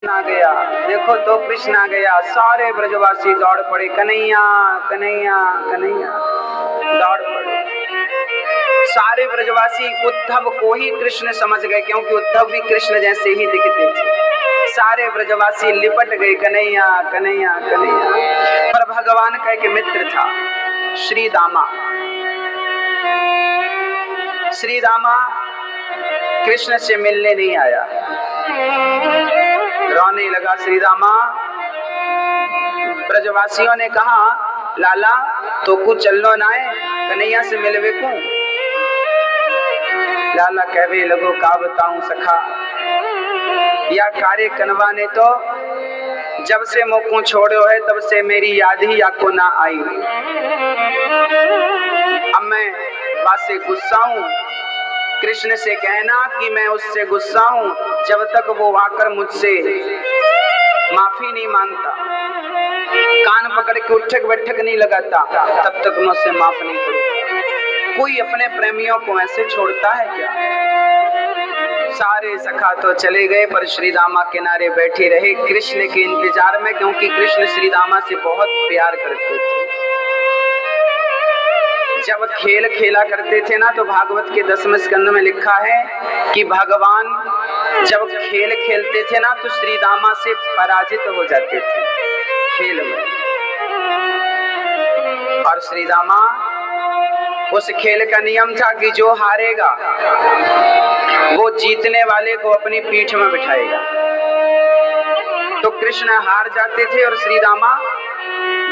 आ गया, देखो तो कृष्ण आ गया। सारे ब्रजवासी दौड़ पड़े, कन्हैया कन्हैया कन्हैया, दौड़ पड़े। सारे ब्रजवासी उद्धव को ही कृष्ण समझ गए, क्योंकि उद्धव भी कृष्ण जैसे ही दिखते थे। सारे ब्रजवासी लिपट गए, कन्हैया कन्हैया कन्हैया। पर भगवान का एक मित्र था, श्री दामा। श्री दामा कृष्ण से मिलने नहीं आया, रोने लगा श्री दामा। ब्रजवासियों ने कहा, लाला तो कुछ चलो ना है, कन्हैया से मिलवे को। लाला कहवे लगो, का बताऊं सखा, या कार्य कनवा ने तो जब से मोको छोड़ो है तब से मेरी याद ही आपको ना आई। अब मैं बात से गुस्सा हूं, कृष्ण से कहना कि मैं उससे गुस्सा हूं, जब तक वो आकर मुझसे माफी नहीं मांगता, कान पकड़ के उठक बैठक नहीं लगाता, तब तक मैं उससे माफ नहीं करूंगा। कोई अपने प्रेमियों को ऐसे छोड़ता है क्या? सारे सखा तो चले गए, पर श्री दामा किनारे बैठे रहे कृष्ण के इंतजार में, क्योंकि कृष्ण श्री दामा से बहुत प्यार करते थे। जब खेल खेला करते थे ना, तो भागवत के 10वें स्कंद में लिखा है कि भगवान जब खेल खेलते थे ना, तो श्री दामा से पराजित हो जाते थे खेल में। और श्री दामा, उस खेल का नियम था कि जो हारेगा वो जीतने वाले को अपनी पीठ में बिठाएगा। तो कृष्ण हार जाते थे और श्री दामा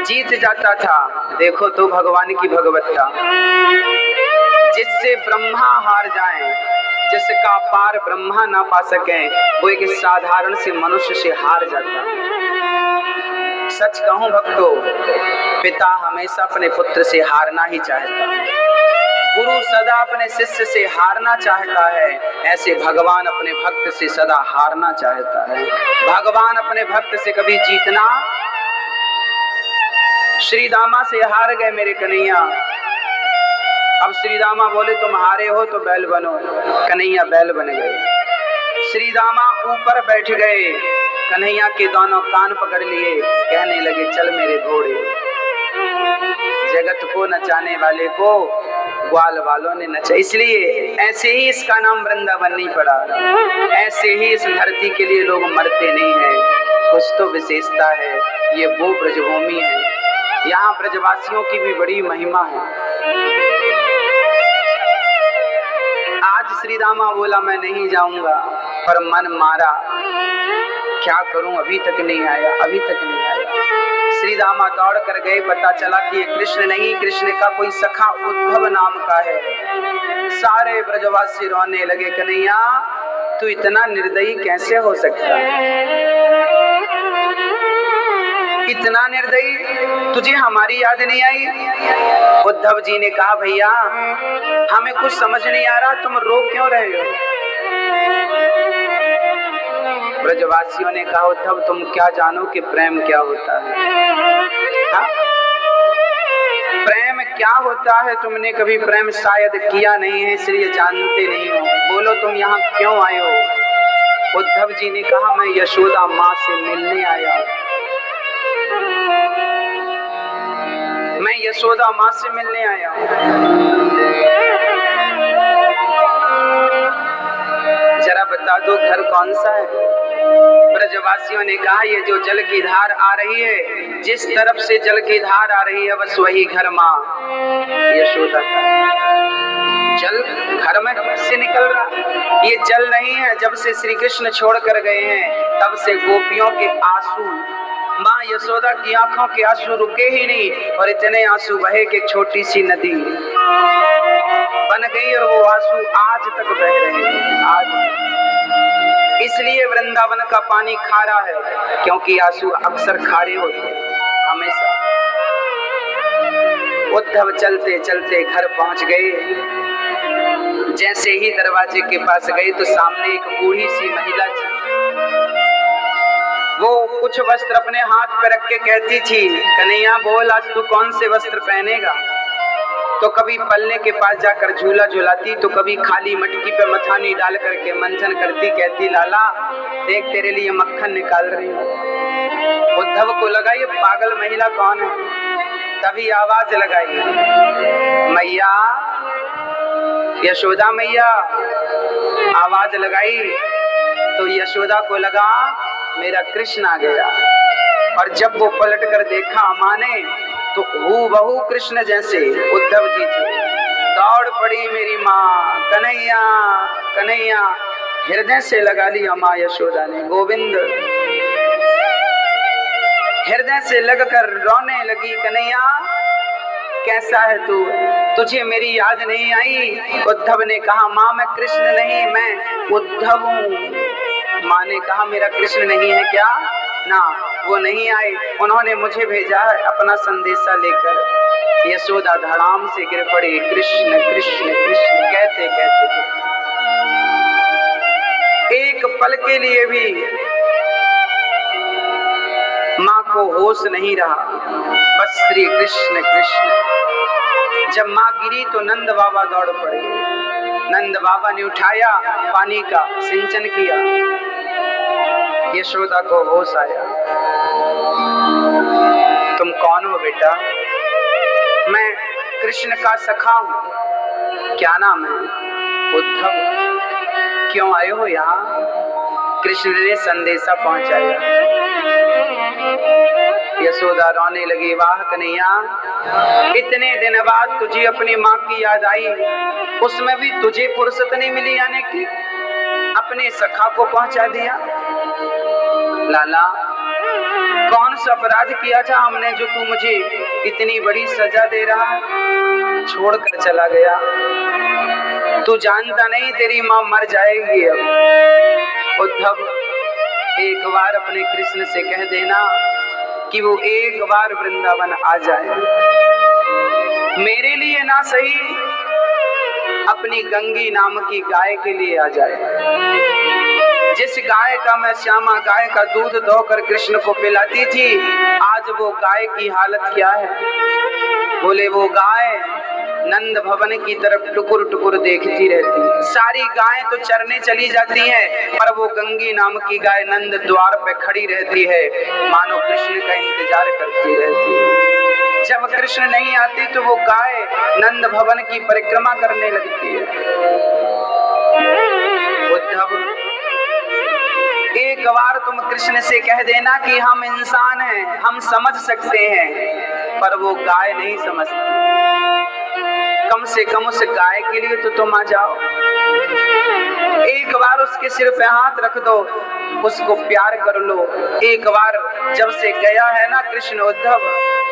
जीत जाता था। देखो तो भगवान की भगवत्ता, जिससे ब्रह्मा हार जाएं, जिसका पार ब्रह्मा ना पा सकें, वो एक साधारण से मनुष्य से हार जाता। सच कहूं भक्तों, पिता हमेशा अपने पुत्र से हारना ही चाहता है, गुरु सदा अपने शिष्य से हारना चाहता है, ऐसे भगवान अपने भक्त से सदा हारना चाहता है। भगवान अपने भक्त से कभी जीतना। श्री दामा से हार गए मेरे कन्हैया। अब श्री दामा बोले, तुम हारे हो तो बैल बनो। कन्हैया बैल बन गए। श्री दामा ऊपर बैठ गए, कन्हैया के दोनों कान पकड़ लिए, कहने लगे, चल मेरे घोड़े। जगत को नचाने वाले को ग्वाल वालों ने नचा, इसलिए ऐसे ही इसका नाम वृंदावन नहीं पड़ा। ऐसे ही इस धरती के लिए लोग मरते नहीं हैं। कुछ तो विशेषता है, ये वो ब्रजभूमि है, यहाँ ब्रजवासियों की भी बड़ी महिमा है। आज श्री दामा बोला, मैं नहीं जाऊंगा, पर मन मारा, क्या करूं, अभी तक नहीं आया, अभी तक नहीं आया। श्री दामा दौड़ कर गए, पता चला कि ये कृष्ण नहीं, कृष्ण का कोई सखा उद्धव नाम का है। सारे ब्रजवासी रोने लगे, कन्हैया तू इतना निर्दयी कैसे हो सकता है, इतना निर्दयी, तुझे हमारी याद नहीं आई? उद्धव जी ने कहा, भैया हमें कुछ समझ नहीं आ रहा, तुम रो क्यों रहे हो? ब्रजवासियों ने कहा, उद्धव तुम क्या जानो कि प्रेम क्या होता है? हा? प्रेम क्या होता है? तुमने कभी प्रेम शायद किया नहीं है, इसलिए जानते नहीं हो। बोलो तुम यहाँ क्यों आए हो? उद्धव जी ने कहा, मैं यशोदा माँ से मिलने आया, मैं यशोदा माँ से मिलने आया हूँ। जरा बता दो घर कौन सा है? ब्रजवासियों ने कहा, ये जो जल की धार आ रही है, जिस तरफ से जल की धार आ रही है, बस वही घर माँ यशोदा का। जल घर में से निकल रहा, ये जल नहीं है। जब से श्री कृष्ण छोड़ कर गए हैं, तब से गोपियों के आंसू, माँ यशोदा की आंखों के आंसू रुके ही नहीं, और इतने आंसू बहे कि छोटी सी नदी बन गई, और वो आंसू आज तक बह रहे हैं। आज इसलिए वृंदावन का पानी खारा है, क्योंकि आंसू अक्सर खारे होते हैं हमेशा। उद्धव चलते चलते घर पहुंच गए। जैसे ही दरवाजे के पास गए, तो सामने एक बूढ़ी सी महिला थी। वो कुछ वस्त्र अपने हाथ पे रख के कहती थी, कन्हैया बोल आज तू कौन से वस्त्र पहनेगा? तो कभी पल्ले के पास जाकर झूला झुलाती, तो कभी खाली मटकी पे मथानी डाल करके मंथन करती, कहती लाला देख तेरे लिए मक्खन निकाल रही हूँ। उद्धव को लगा ये पागल महिला कौन है, तभी आवाज लगाई, मैया, यशोदा मैया। आवाज लगाई तो यशोदा को लगा मेरा कृष्ण आ गया, और जब वो पलट कर देखा माँ ने तो हूबहू कृष्ण जैसे उद्धव जी थे। दौड़ पड़ी मेरी माँ, कन्हैया कन्हैया, हृदय से लगा लिया माँ यशोदा ने गोविंद। हृदय से लगकर रोने लगी, कन्हैया कैसा है तू, तुझे मेरी याद नहीं आई? उद्धव ने कहा माँ मैं कृष्ण नहीं, मैं उद्धव हूँ। माँ ने कहा मेरा कृष्ण नहीं है क्या? ना, वो नहीं आए, उन्होंने मुझे भेजा है अपना संदेशा लेकर। यशोदा धड़ाम से गिर पड़ी, कृष्ण कृष्ण कृष्ण कहते कहते। एक पल के लिए भी माँ को होश नहीं रहा, बस श्री कृष्ण कृष्ण। जब माँ गिरी तो नंद बाबा दौड़ पड़े। नंद बाबा ने उठाया, पानी का सिंचन किया, यशोदा को होश आया। तुम कौन हो बेटा? मैं कृष्ण का सखा हूँ। क्या नाम है? उद्धव। क्यों आए हो यहाँ? कृष्ण ने संदेशा पहुंचाया। यशोदा रोने लगी, वाह कन्हैया, इतने दिन बाद तुझे अपनी माँ की याद आई, उसमें भी तुझे फुर्सत नहीं मिली आने की, अपने सखा को पहुंचा दिया। लाला कौन सा अपराध किया था हमने जो तू मुझे इतनी बड़ी सजा दे रहा है? छोड़कर चला गया। तू जानता नहीं तेरी माँ मर जाएगी अब। उद्धव एक बार अपने कृष्ण से कह देना कि वो एक बार वृंदावन आ जाए, मेरे लिए ना सही अपनी गंगी नाम की गाय के लिए आ जाए। जिस गाय का मैं श्यामा गाय का दूध दोकर कृष्ण को पिलाती थी, आज वो गाय की हालत क्या है? बोले वो गाय नंद भवन की तरफ टुकुर टुकुर देखती रहती। सारी गायें तो चरने चली जाती हैं, पर वो गंगी नाम की गाय नंद द्वार पे खड़ी रहती है, मानो कृष्ण का इंतजार करती रहती है। जब कृष्ण नहीं आती तो वो गाय नंद भवन की परिक्रमा करने लगती है। उद्धव एक बार तुम कृष्ण से कह देना कि हम इंसान हैं, हम समझ सकते हैं, पर वो गाय नहीं समझती। कम से कम उस गाय के लिए तो तुम आ जाओ, एक बार उसके सिर पे हाथ रख दो, उसको प्यार कर लो। एक बार जब से गया है ना कृष्ण उद्धव,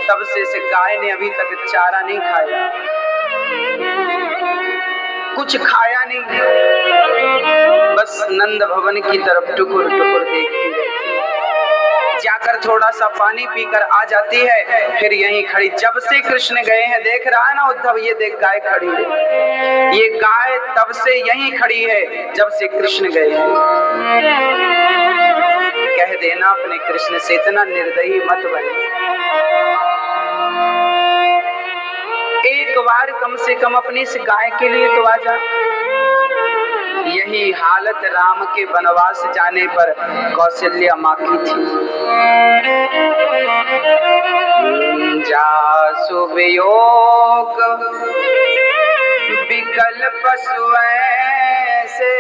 तब से इस गाय ने अभी तक चारा नहीं खाया, कुछ खाया नहीं, बस नंद भवन की तरफ टुकुर टुकुर देखती रहती है। जाकर थोड़ा सा पानी पीकर आ जाती है, फिर यहीं खड़ी। जब से कृष्ण गए हैं, देख रहा है ना उद्धव, ये देख गाय खड़ी है, ये गाय तब से यहीं खड़ी है जब से कृष्ण गए हैं। कह देना अपने कृष्ण से, इतना निर्दयी मत बने। एक बार कम से कम अपनी इस गाय के लिए तो आ जा। यही हालत राम के वनवास जाने पर कौशल्या माँ की थी। जासु वियोग विकल पशु ऐसे,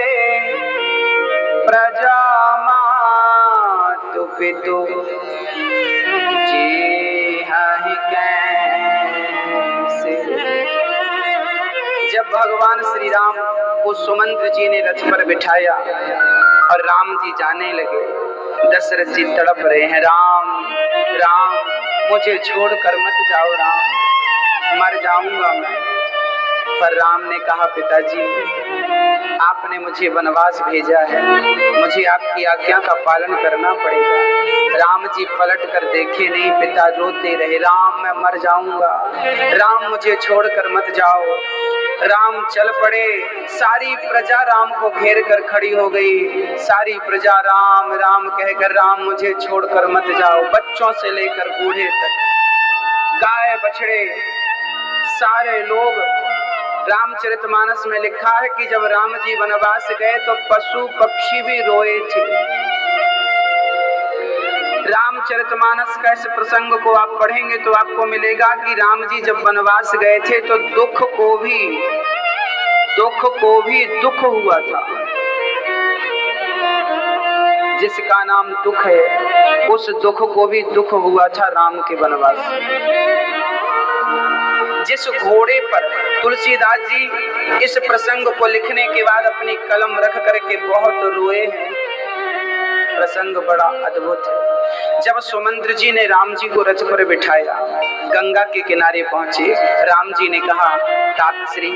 प्रजा मातु पितु जीहि कैसे। जब भगवान श्री राम को सुमंत्र जी ने रथ पर बिठाया और राम जी जाने लगे, दशरथ जी तड़प रहे हैं, राम राम मुझे छोड़कर मत जाओ, राम मर जाऊंगा मैं। पर राम ने कहा, पिताजी आपने मुझे वनवास भेजा है, मुझे आपकी आज्ञा का पालन करना पड़ेगा। राम जी पलट कर देखे नहीं, पिता रोते रहे, राम मैं मर जाऊंगा, राम मुझे छोड़कर मत जाओ। राम चल पड़े, सारी प्रजा राम को घेर कर खड़ी हो गई। सारी प्रजा राम राम कहकर, राम मुझे छोड़कर मत जाओ। बच्चों से लेकर बूढ़े तक, गाय बछड़े सारे लोग, रामचरितमानस में लिखा है कि जब राम जी वनवास गए तो पशु पक्षी भी रोए थे। रामचरितमानस का इस प्रसंग को आप पढ़ेंगे तो आपको मिलेगा कि राम जी जब वनवास गए थे तो दुख को भी दुख हुआ था। जिसका नाम दुख है उस दुख को भी दुख हुआ था राम के वनवास। जिस घोड़े पर तुलसीदास जी इस प्रसंग को लिखने के बाद अपनी कलम रख करके बहुत रोए हैं, प्रसंग बड़ा अद्भुत है। जब सुमंत्र जी ने राम जी को रथ पर बिठाया, गंगा के किनारे पहुंचे, राम जी ने कहा, तातश्री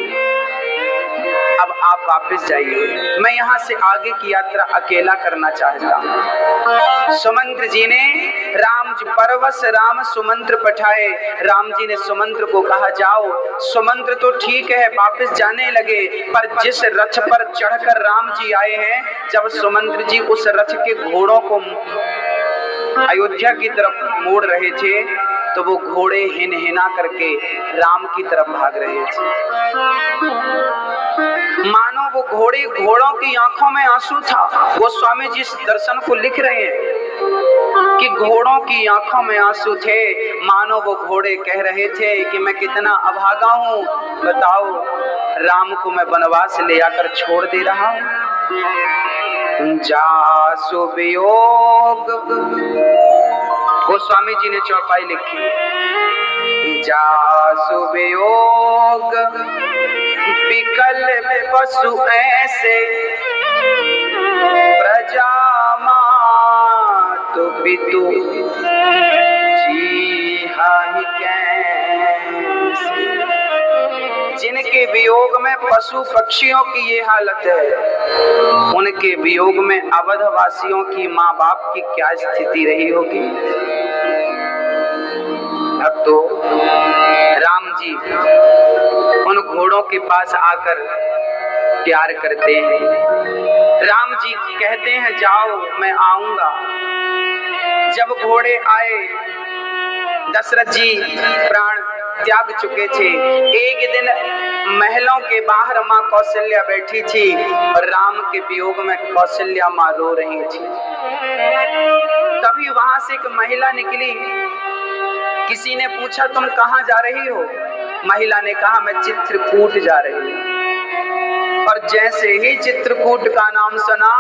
अब आप वापस जाइए, मैं यहाँ से आगे की यात्रा अकेला करना चाहता हूँ। सुमंत्र जी ने परवश राम सुमंत्र पठाए। राम जी ने सुमंत्र को कहा, जाओ। सुमंत्र तो ठीक है, वापस जाने लगे, पर जिस रथ पर चढ़कर राम जी आए हैं, जब सुमंत्र जी उस रथ के घोड़ों को अयोध्या की तरफ मोड़ रहे थे तो वो घोड़े हिनहिना करके राम की तरफ भाग रहे थे। मानो वो घोड़ों की आंखों में आंसू था। वो स्वामी जी इस दर्शन को लिख रहे हैं कि घोड़ों की आंखों में आंसू थे, मानो वो घोड़े कह रहे थे कि मैं कितना अभागा हूँ, बताओ राम को मैं वनवास ले आकर छोड़ दे रहा हूँ। जासु वियोग, गोस्वामी जी ने चौपाई लिखी, जासु वियोग विकल पशु ऐसे, प्रजा मातु पितु जी हानि कैसे। जिनके वियोग में पशु पक्षियों की ये हालत है, उनके वियोग में अवधवासियों की माँ बाप की क्या स्थिति रही होगी। अब तो राम जी उन घोड़ों के पास आकर प्यार करते हैं। राम जी कहते हैं, जाओ मैं आऊंगा। जब घोड़े आए, दशरथ जी प्राण त्याग चुके थे। एक दिन महलों के बाहर माँ कौशल्या बैठी थी और राम के वियोग में कौशल्या माँ रो रही थी। तभी वहां से एक महिला निकली। किसी ने पूछा, तुम कहाँ जा रही हो? महिला ने कहा, मैं चित्रकूट जा रही हूँ। और जैसे ही चित्रकूट का नाम सुना,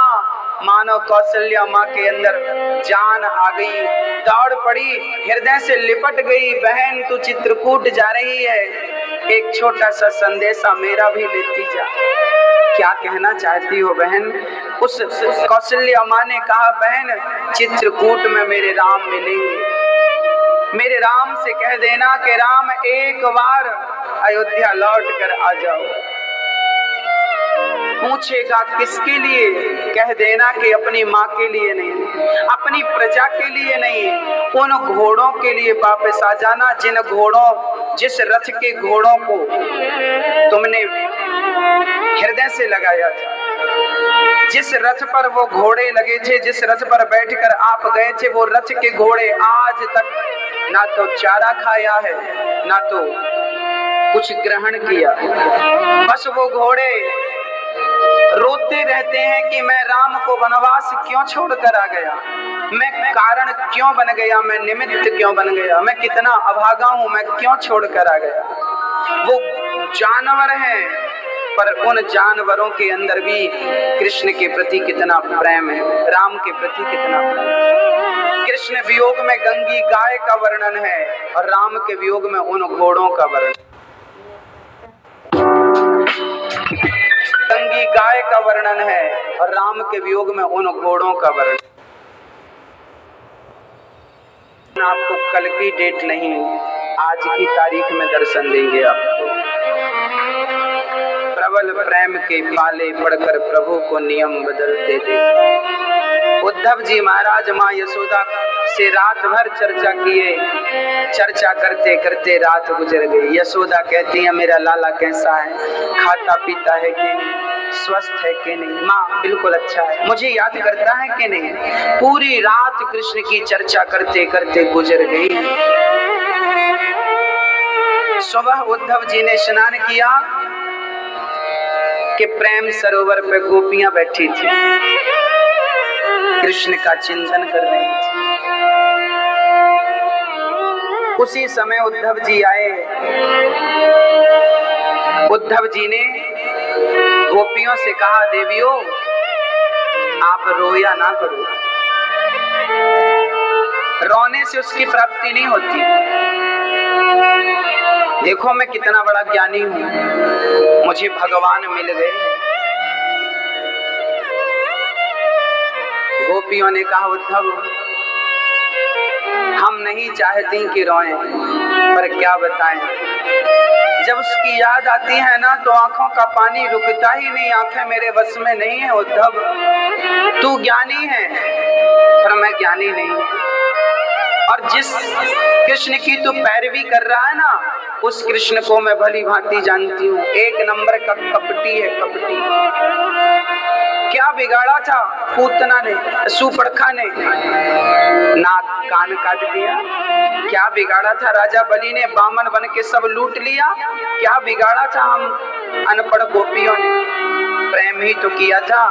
मानो कौशल्या माँ के अंदर जान आ गई, दौड़ पड़ी, हृदय से लिपट गई। बहन तू चित्रकूट जा रही है, एक छोटा सा संदेशा मेरा भी लेती जा। क्या कहना चाहती हो बहन? उस कौशल्या माँ ने कहा, बहन चित्रकूट में मेरे राम मिलेंगे, मेरे राम से कह देना कि राम एक बार अयोध्या लौट कर आ जाओ। पूछेगा किसके लिए? कह देना कि अपनी माँ के लिए नहीं, अपनी प्रजा के लिए नहीं, उन घोड़ों के लिए वापस आ जाना जिस रथ के घोड़ों को तुमने हृदय से लगाया था, जिस रथ पर वो घोड़े लगे थे, जिस रथ पर बैठकर आप गए थे, वो रथ के घोड़े आज तक ना तो चारा खाया है, ना तो कुछ ग्रहण किया। बस वो घोड़े रोते रहते हैं कि मैं राम को वनवास क्यों छोड़कर आ गया, मैं कारण क्यों बन गया, मैं निमित्त क्यों बन गया, मैं कितना अभागा हूँ, मैं क्यों छोड़कर आ गया। वो जानवर हैं, पर उन जानवरों के अंदर भी कृष्ण के प्रति कितना प्रेम है, राम के प्रति कितना प्रेम। कृष्ण वियोग में गंगी गाय का वर्णन है और राम के वियोग में उन घोड़ों का वर्णन। गंगी गाय का वर्णन है और राम के वियोग में उन घोड़ों का वर्णन। आपको कल की डेट नहीं, आज की तारीख में दर्शन देंगे आपको। प्रबल प्रेम के पाले पड़कर प्रभु को नियम बदलते थे। उद्धव जी महाराज माँ यशोदा से रात भर चर्चा किए, चर्चा करते करते रात गुजर गई। यशोदा कहती है, मेरा लाला कैसा है, खाता पीता है कि नहीं, स्वस्थ है कि नहीं? माँ बिल्कुल अच्छा है, मुझे याद करता है कि नहीं? पूरी रात कृष्ण की चर्चा करते करते गुजर गई। सुबह उद्धव जी ने स्नान किया कि प्रेम सरोवर पे गोपियां बैठी थी, कृष्ण का चिंतन कर रही थी। उसी समय उद्धव जी आए। उद्धव जी ने गोपियों से कहा, देवियों आप रोया ना करो, रोने से उसकी प्राप्ति नहीं होती। देखो मैं कितना बड़ा ज्ञानी हूं, मुझे भगवान मिल गए। गोपियों ने कहा, उद्धव हम नहीं चाहती कि रोएं, पर क्या बताएं, जब उसकी याद आती है ना तो आंखों का पानी रुकता ही नहीं, आंखें मेरे बस में नहीं है। उद्धव तू ज्ञानी है पर मैं ज्ञानी नहीं, और जिस कृष्ण की तू पैरवी कर रहा है ना, उस कृष्ण को मैं भली भांति जानती हूँ, एक नंबर का कपटी है, कपटी। क्या बिगाड़ा था पूतना ने, सुपड़खा ने, नाक कान काट दिया। क्या बिगाड़ा था राजा बलि ने, बामन बन के सब लूट लिया। क्या बिगाड़ा था हम अनपढ़ गोपियों ने, प्रेम ही तो किया था,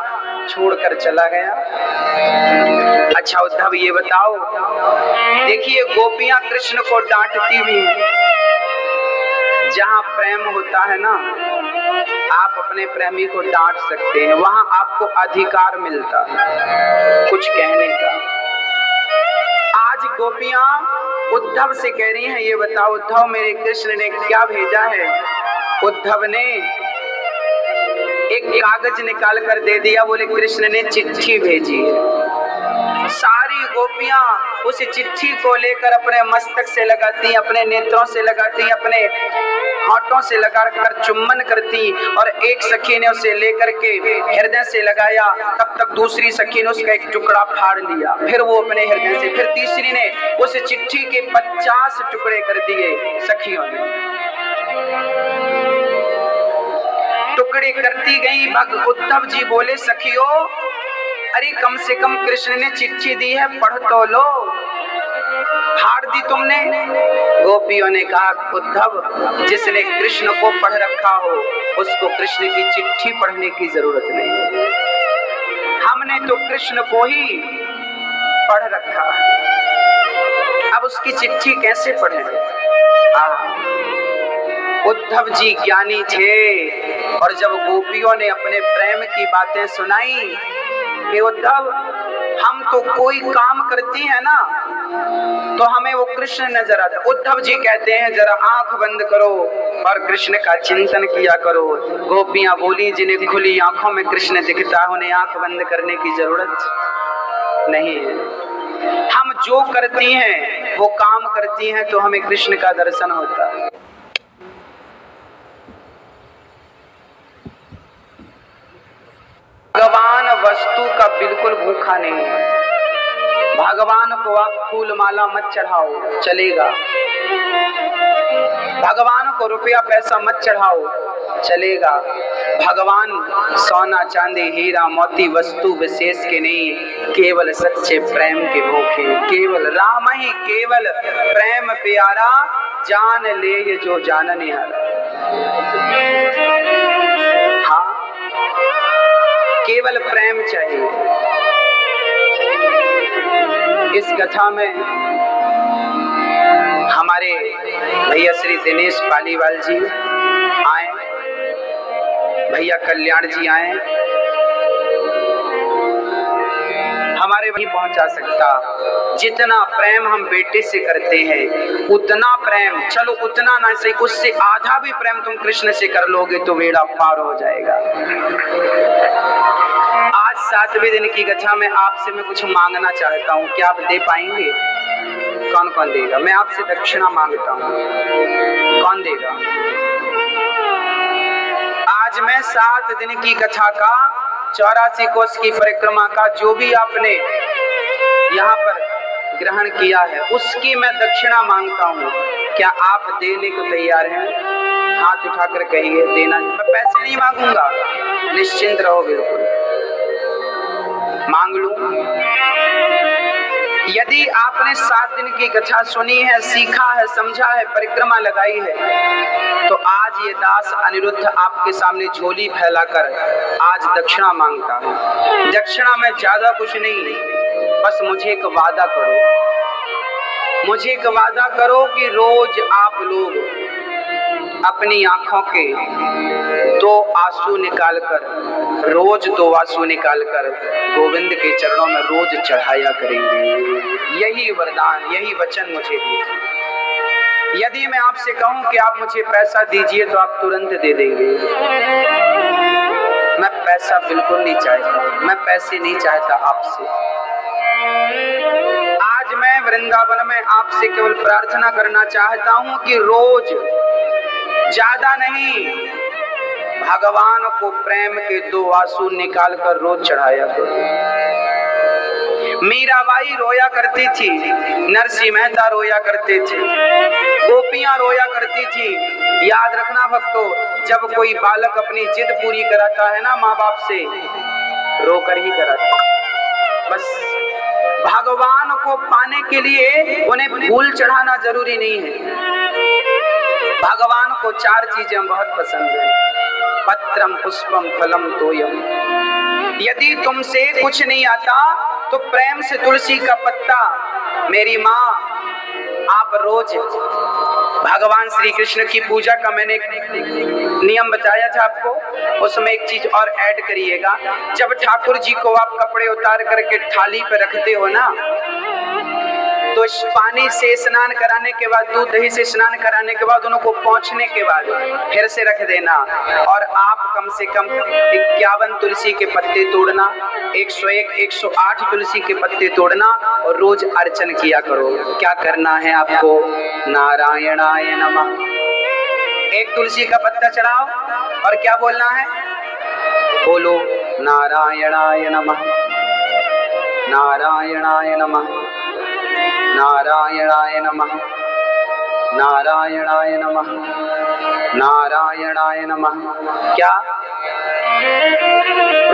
छोड़कर चला गया। अच्छा उद्धव ये बताओ, देखिए गोपियां कृष्ण को डांटती भी हैं। जहां प्रेम होता है ना, आप अपने प्रेमी को डांट सकते हैं, वहां आपको अधिकार मिलता है कुछ कहने का। आज गोपियां उद्धव से कह रही हैं, ये बताओ उद्धव मेरे कृष्ण ने क्या भेजा है। उद्धव ने एक कागज निकाल कर दे दिया, बोले कृष्ण ने चिट्ठी भेजी है। सारी गोपियां उस चिट्ठी को लेकर अपने मस्तक से लगाती, अपने नेत्रों से लगाती, अपने होठों से लगाकर चुम्बन करती, और एक सखी ने उसे लेकर के हृदय से लगाया, तब तक दूसरी सखी ने उसका एक टुकड़ा फाड़ लिया, फिर वो अपने हृदय से, फिर तीसरी ने उस चिट्ठी के 50 टुकड़े कर दिए। सखियों ने टुकड़े करती गई। उद्धव जी बोले, सखियों अरे कम से कम कृष्ण ने चिट्ठी दी है, पढ़ तो लो, फाड़ दी तुमने। गोपियों ने कहा, उद्धव जिसने कृष्ण को पढ़ रखा हो उसको कृष्ण की चिट्ठी पढ़ने की जरूरत नहीं है, हमने तो कृष्ण को ही पढ़ रखा, अब उसकी चिट्ठी कैसे पढ़ें। उद्धव जी ज्ञानी थे, और जब गोपियों ने अपने प्रेम की बातें सुनाई कि उद्धव हम तो कोई काम करती है ना तो हमें वो कृष्ण नजर आता। उद्धव जी कहते हैं, जरा आंख बंद करो और कृष्ण का चिंतन किया करो। गोपियां बोली, जिन्हें खुली आंखों में कृष्ण दिखता है उन्हें आंख बंद करने की जरूरत नहीं है। हम जो करती हैं वो काम करती हैं तो हमें कृष्ण का दर्शन होता है। भगवान वस्तु का बिल्कुल भूखा नहीं है। भगवान को आप फूल माला मत चढ़ाओ, चलेगा। भगवान को रुपया पैसा मत चढ़ाओ, चलेगा। भगवान सोना चांदी हीरा मोती वस्तु विशेष के नहीं, केवल सच्चे प्रेम के भूखे, केवल राम ही केवल प्रेम प्यारा, जान ले ये जो जानने हारा। हाँ, केवल प्रेम चाहिए। इस कथा में हमारे भैया श्री दिनेश पालीवाल जी आए, भैया कल्याण जी आए, हमारे वही पहुंचा सकता। जितना प्रेम हम बेटे से करते हैं उतना प्रेम, चलो उतना ना सही, उससे आधा भी प्रेम तुम कृष्ण से कर लोगे तो बेड़ा पार हो जाएगा। आज 7वें दिन की कथा में आपसे मैं कुछ मांगना चाहता हूँ, क्या आप दे पाएंगे? कौन कौन देगा? मैं आपसे दक्षिणा मांगता हूँ, कौन देगा? आज मैं 7 दिन की कथा का 84 कोस की परिक्रमा का जो भी आपने यहाँ पर ग्रहण किया है उसकी मैं दक्षिणा मांगता हूँ। क्या आप देने को तैयार हैं? हाथ उठाकर कहिए देना। मैं पैसे नहीं मांगूंगा, निश्चिंत रहो, बिल्कुल मांग लूं। यदि आपने 7 दिन की कथा सुनी है, सीखा है, समझा है, परिक्रमा लगाई है, तो आज ये दास अनिरुद्ध आपके सामने झोली फैलाकर आज दक्षिणा मांगता है। दक्षिणा में ज्यादा कुछ नहीं, बस मुझे एक वादा करो, मुझे एक वादा करो कि रोज आप लोग अपनी आंखों के 2 आंसू निकालकर, रोज 2 आंसू निकालकर गोविंद के चरणों में रोज चढ़ाया करेंगे। यही वरदान, यही वचन मुझे दिया। यदि मैं आपसे कहूं कि आप मुझे पैसा दीजिए तो आप तुरंत दे देंगे। मैं पैसा बिल्कुल नहीं चाहता, मैं पैसे नहीं चाहता आपसे। आज मैं वृंदावन में आपसे केवल प्रार्थना करना चाहता हूं कि रोज, ज्यादा नहीं, भगवान को प्रेम के 2 आंसू निकाल कर रोज चढ़ाया करो। मीराबाई रोया करती थी, नरसिंह मेहता रोया करते थे, गोपियां रोया करती थी। याद रखना भक्तों, जब कोई बालक अपनी जिद पूरी कराता है ना माँ बाप से, रोकर ही कराता। बस भगवान को पाने के लिए उन्हें फूल चढ़ाना जरूरी नहीं है। भगवान को 4 चीजें बहुत पसंद है, पत्रम पुष्पम फलम तोयम। यदि तुमसे कुछ नहीं आता तो प्रेम से तुलसी का पत्ता। मेरी माँ, आप रोज भगवान श्री कृष्ण की पूजा का मैंने एक नियम बताया था आपको, उसमें एक चीज और ऐड करिएगा। जब ठाकुर जी को आप कपड़े उतार करके थाली पे रखते हो ना, तो पानी से स्नान कराने के बाद, दूध दही से स्नान कराने के बाद, उनको पोंछने के बाद फिर से रख देना। और आप कम से कम 51 तुलसी के पत्ते तोड़ना, 101, 108 तुलसी के पत्ते तोड़ना और रोज अर्चन किया करो। क्या करना है आपको? नारायणाय नमः। 1 तुलसी का पत्ता चढ़ाओ और क्या बोलना है? बोलो नारायणाय नमः, नारायणाय नमः, नारायणाय नमः, नारायणाय नमः, नारायणाय नमः। क्या?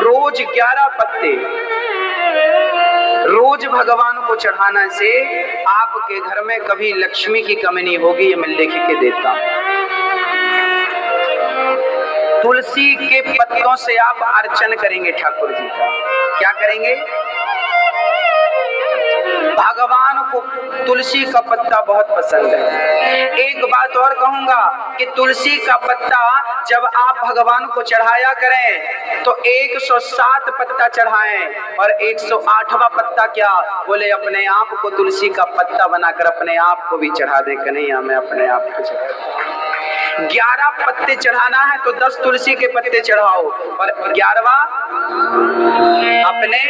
रोज 11 पत्ते रोज भगवान को चढ़ाने से आपके घर में कभी लक्ष्मी की कमी नहीं होगी। ये मैं लिख के देता हूं। तुलसी के पत्तों से आप अर्चन करेंगे ठाकुर जी का। क्या करेंगे? भगवान को तुलसी का पत्ता बहुत पसंद है। एक बात और कहूंगा कि तुलसी का पत्ता जब आप भगवान को चढ़ाया करें तो 107 पत्ता चढ़ाएं और 108वां पत्ता क्या? बोले अपने आप को तुलसी का पत्ता बनाकर अपने आप को भी चढ़ा दे। कन्हैया मैं अपने आप को चढ़ा। 11 पत्ते चढ़ाना है तो 10 तुलसी के पत्ते चढ़ाओ और 11वां अपने